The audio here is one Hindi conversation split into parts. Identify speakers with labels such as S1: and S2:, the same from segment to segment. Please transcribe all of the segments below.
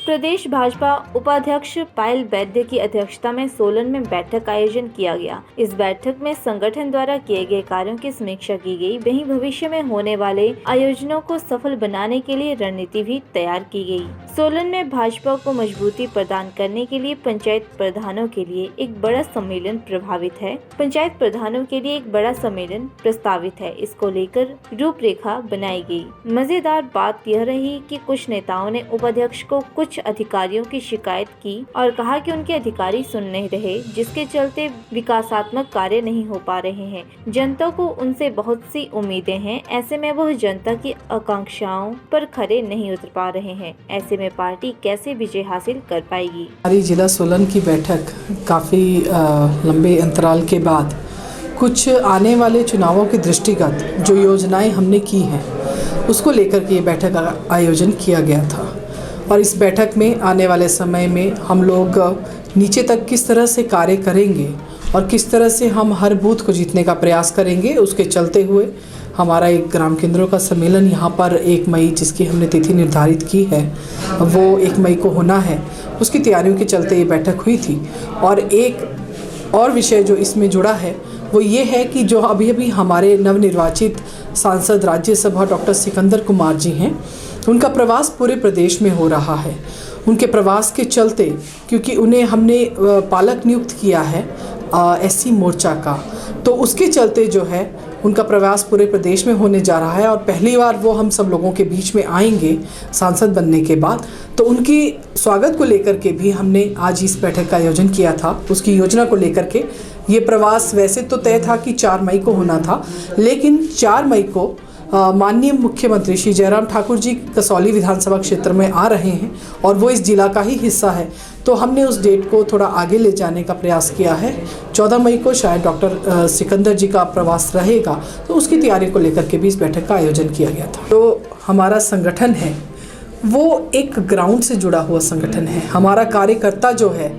S1: प्रदेश भाजपा उपाध्यक्ष पायल वैद्य की अध्यक्षता में सोलन में बैठक का आयोजन किया गया। इस बैठक में संगठन द्वारा किए गए कार्यों की समीक्षा की गई। वहीं भविष्य में होने वाले आयोजनों को सफल बनाने के लिए रणनीति भी तैयार की गई। सोलन में भाजपा को मजबूती प्रदान करने के लिए पंचायत प्रधानों के लिए एक बड़ा सम्मेलन पंचायत प्रधानों के लिए एक बड़ा सम्मेलन प्रस्तावित है। इसको लेकर रूपरेखा बनाई गई। मजेदार बात यह रही कि कुछ नेताओं ने उपाध्यक्ष को कुछ अधिकारियों की शिकायत की और कहा कि उनके अधिकारी सुन नहीं रहे, जिसके चलते विकासात्मक कार्य नहीं हो पा रहे हैं। जनता को उनसे बहुत सी उम्मीदें हैं, ऐसे में वह जनता की आकांक्षाओं पर खरे नहीं उतर पा रहे हैं। ऐसे में पार्टी कैसे विजय हासिल कर पाएगी।
S2: हमारी जिला सोलन की बैठक काफ़ी लंबे अंतराल के बाद कुछ आने वाले चुनावों के दृष्टिगत जो योजनाएं हमने की हैं उसको लेकर के ये बैठक का आयोजन किया गया था। और इस बैठक में आने वाले समय में हम लोग नीचे तक किस तरह से कार्य करेंगे और किस तरह से हम हर बूथ को जीतने का प्रयास करेंगे, उसके चलते हुए हमारा एक ग्राम केंद्रों का सम्मेलन यहाँ पर 1 मई जिसकी हमने तिथि निर्धारित की है वो 1 मई को होना है, उसकी तैयारियों के चलते ये बैठक हुई थी। और एक और विषय जो इसमें जुड़ा है वो ये है कि जो अभी हमारे नवनिर्वाचित सांसद राज्यसभा डॉक्टर सिकंदर कुमार जी हैं, उनका प्रवास पूरे प्रदेश में हो रहा है। उनके प्रवास के चलते, क्योंकि उन्हें हमने पालक नियुक्त किया है एससी मोर्चा का, तो उसके चलते जो है उनका प्रवास पूरे प्रदेश में होने जा रहा है। और पहली बार वो हम सब लोगों के बीच में आएंगे सांसद बनने के बाद, तो उनकी स्वागत को लेकर के भी हमने आज इस बैठक का आयोजन किया था। उसकी योजना को लेकर के ये प्रवास वैसे तो तय था कि 4 मई को होना था, लेकिन 4 मई को माननीय मुख्यमंत्री श्री जयराम ठाकुर जी कसौली विधानसभा क्षेत्र में आ रहे हैं और वो इस जिला का ही हिस्सा है, तो हमने उस डेट को थोड़ा आगे ले जाने का प्रयास किया है। 14 मई को शायद डॉक्टर सिकंदर जी का प्रवास रहेगा, तो उसकी तैयारी को लेकर के भी इस बैठक का आयोजन किया गया था। तो हमारा संगठन है वो एक ग्राउंड से जुड़ा हुआ संगठन है। हमारा कार्यकर्ता जो है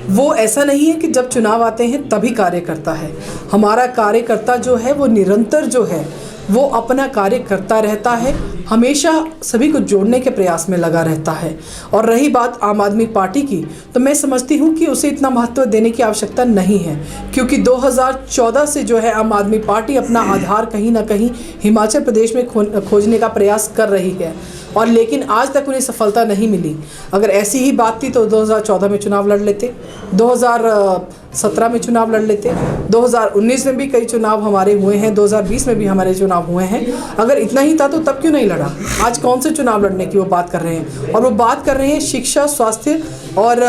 S2: वो ऐसा नहीं है कि जब चुनाव आते हैं तभी कार्य करता है। हमारा कार्यकर्ता जो है वो निरंतर जो है वो अपना कार्य करता रहता है, हमेशा सभी को जोड़ने के प्रयास में लगा रहता है। और रही बात आम आदमी पार्टी की, तो मैं समझती हूँ कि उसे इतना महत्व देने की आवश्यकता नहीं है, क्योंकि 2014 से जो है आम आदमी पार्टी अपना आधार कहीं ना कहीं हिमाचल प्रदेश में खोजने का प्रयास कर रही है, और लेकिन आज तक उन्हें सफलता नहीं मिली। अगर ऐसी ही बात थी तो 2014 में चुनाव लड़ लेते, 2017 में चुनाव लड़ लेते, 2019 में भी कई चुनाव हमारे हुए हैं, 2020 में भी हमारे चुनाव हुए हैं। अगर इतना ही था तो तब क्यों नहीं लड़ा? आज कौन से चुनाव लड़ने की वो बात कर रहे हैं? और वो बात कर रहे हैं शिक्षा, स्वास्थ्य और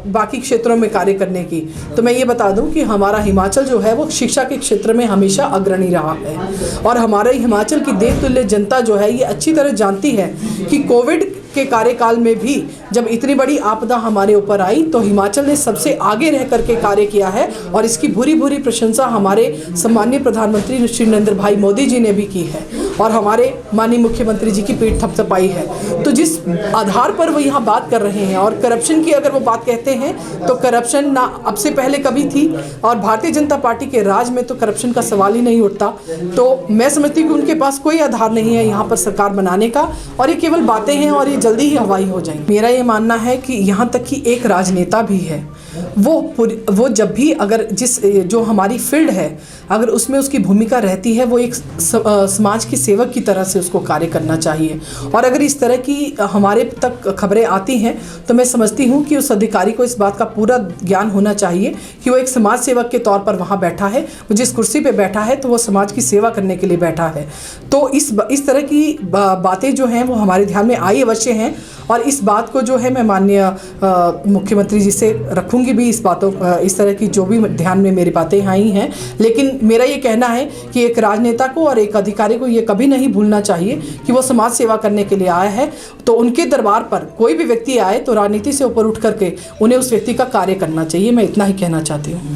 S2: बाकी क्षेत्रों में कार्य करने की। तो मैं ये बता दूं कि हमारा हिमाचल जो है वो शिक्षा के क्षेत्र में हमेशा अग्रणी रहा है, और हमारे हिमाचल की देवतुल्य जनता जो है ये अच्छी तरह जानती है कि कोविड के कार्यकाल में भी जब इतनी बड़ी आपदा हमारे ऊपर आई तो हिमाचल ने सबसे आगे रह करके कार्य किया है, और इसकी भूरी भूरी प्रशंसा हमारे सम्माननीय प्रधानमंत्री श्री नरेंद्र भाई मोदी जी ने भी की है, और हमारे माननीय मुख्यमंत्री जी की पीठ थपथपाई है। तो जिस आधार पर वो यहाँ बात कर रहे हैं, और करप्शन की अगर वो बात कहते हैं तो करप्शन ना अब से पहले कभी थी, और भारतीय जनता पार्टी के राज में तो करप्शन का सवाल ही नहीं उठता। तो मैं समझती हूँ कि उनके पास कोई आधार नहीं है यहाँ पर सरकार बनाने का, और ये केवल बातें हैं और ये जल्दी ही हवाई हो जाएंगी। मेरा ये मानना है कि यहाँ तक कि एक राजनेता भी है वो जब भी अगर जो हमारी फील्ड है अगर उसमें उसकी भूमिका रहती है, वो एक समाज के सेवक की तरह से उसको कार्य करना चाहिए। और अगर इस तरह की हमारे तक खबरें आती हैं तो मैं समझती हूँ कि उस अधिकारी को इस बात का पूरा ज्ञान होना चाहिए कि वो एक समाज सेवक के तौर पर वहाँ बैठा है, वो जिस कुर्सी पे बैठा है तो वो समाज की सेवा करने के लिए बैठा है। तो इस तरह की बातें जो हैं वो हमारे ध्यान में आई अवश्य हैं, और इस बात को जो है मैं माननीय मुख्यमंत्री जी से रखूँगी भी, इस तरह की जो भी ध्यान में मेरी बातें आई हैं। लेकिन मेरा ये कहना है कि एक राजनेता को और एक अधिकारी को ये कभी नहीं भूलना चाहिए कि वो समाज सेवा करने के लिए आया है। तो उनके दरबार पर कोई भी व्यक्ति आए तो राजनीति से ऊपर उठ करके उन्हें उस व्यक्ति का कार्य करना चाहिए। मैं इतना ही कहना चाहती हूँ।